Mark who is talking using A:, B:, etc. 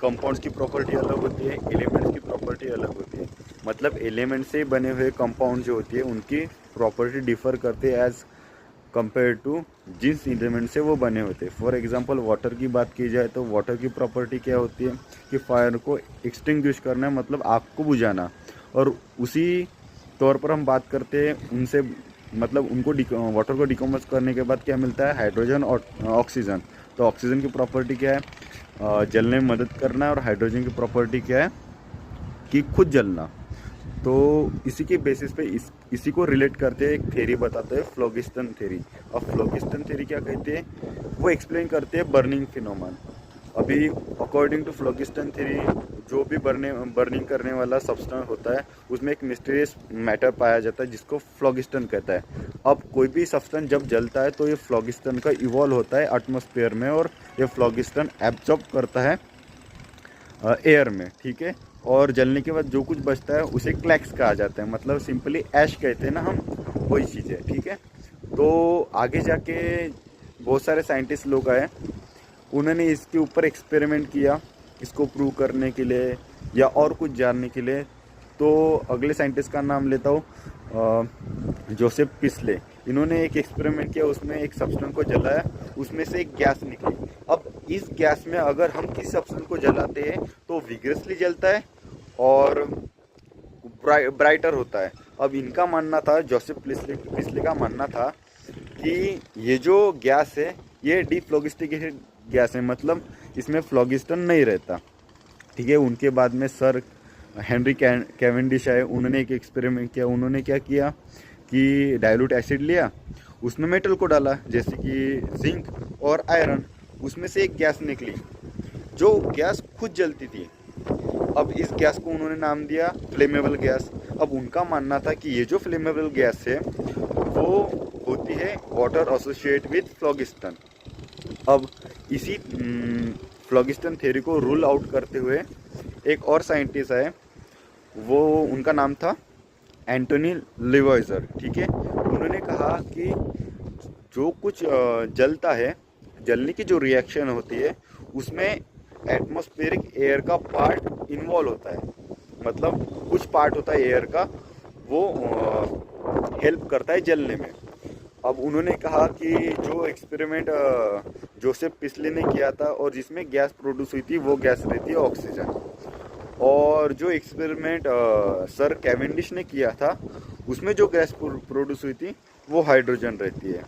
A: Compounds की property अलग होती है, एलिमेंट्स की प्रॉपर्टी अलग होती है। मतलब एलिमेंट से बने हुए कंपाउंड जो होती है उनकी प्रॉपर्टी डिफर करते हैं एज कंपेयर टू जिस एलिमेंट से वो बने होते हैं। फॉर एग्जांपल वाटर की बात की जाए तो वाटर की प्रॉपर्टी क्या होती है कि फायर को एक्सटिंग्विश करना, मतलब आग को बुझाना। और उसी तौर पर हम बात करते हैं उनसे, मतलब उनको वाटर को डिकम्पोज करने के बाद क्या मिलता है, हाइड्रोजन और ऑक्सीजन। तो ऑक्सीजन की प्रॉपर्टी क्या है, जलने में मदद करना है, और हाइड्रोजन की प्रॉपर्टी क्या है कि खुद जलना। तो इसी के बेसिस पे इसी को रिलेट करते हैं, एक थ्योरी बताते हैं, फ्लोगिस्टन थ्योरी। अब फ्लोगिस्टन थ्योरी क्या कहते हैं, वो एक्सप्लेन करते हैं बर्निंग फिनोमेन। अभी अकॉर्डिंग टू फ्लोगिस्टन थ्योरी जो भी बर्निंग करने वाला सब्सटेंस होता है उसमें एक मिस्टीरियस मैटर पाया जाता है जिसको फ्लोगिस्टन कहता है। अब कोई भी सब्सटेंस जब जलता है तो ये फ्लोगिस्टन का इवॉल्व होता है एटमॉस्फेयर में, और ये फ्लोगिस्टन एब्जॉर्ब करता है एयर में, ठीक है। और जलने के बाद जो कुछ बचता है उसे क्लैक्स कहा जाता है, मतलब सिंपली ऐश कहते हैं ना हम, वही चीज़ है, ठीक है। तो आगे जाके बहुत सारे साइंटिस्ट लोग आए, उन्होंने इसके ऊपर एक्सपेरिमेंट किया इसको प्रूव करने के लिए या और कुछ जानने के लिए। तो अगले साइंटिस्ट का नाम लेता हूँ, जोसेफ प्रिस्ले। इन्होंने एक एक्सपेरिमेंट किया, उसमें एक सब्सटेंस को जलाया, उसमें से एक गैस निकली। अब इस गैस में अगर हम किसी सब्सटेंस को जलाते हैं तो विग्रसली जलता है और ब्राइटर होता है। अब इनका मानना था, जोसेफ प्रिस्ले का मानना था कि ये जो गैस है ये डिफ्लोगिस्टिकेटेड गैस है, मतलब इसमें फ्लोगिस्टन नहीं रहता, ठीक है। उनके बाद में सर हेनरी कैवेंडिश आए, उन्होंने एक एक्सपेरिमेंट किया। उन्होंने क्या किया कि डाइल्यूट एसिड लिया, उसमें मेटल को डाला जैसे कि जिंक और आयरन, उसमें से एक गैस निकली जो गैस खुद जलती थी। अब इस गैस को उन्होंने नाम दिया फ्लेमेबल गैस। अब उनका मानना था कि ये जो फ्लेमेबल गैस है वो होती है वाटर एसोसिएट विथ फ्लोगिस्टन। अब इसी फ्लोगिस्टन थ्योरी को रूल आउट करते हुए एक और साइंटिस्ट है, वो उनका नाम था एंटोनी लिवाइजर, ठीक है। उन्होंने कहा कि जो कुछ जलता है, जलने की जो रिएक्शन होती है उसमें एटमॉस्फेरिक एयर का पार्ट इन्वॉल्व होता है, मतलब कुछ पार्ट होता है एयर का, वो हेल्प करता है जलने में। अब उन्होंने कहा कि जो एक्सपेरिमेंट जोसेफ प्रिस्ले ने किया था और जिसमें गैस प्रोड्यूस हुई थी वो गैस रहती है ऑक्सीजन, और जो एक्सपेरिमेंट सर कैवेंडिश ने किया था उसमें जो गैस प्रोड्यूस हुई थी वो हाइड्रोजन रहती है।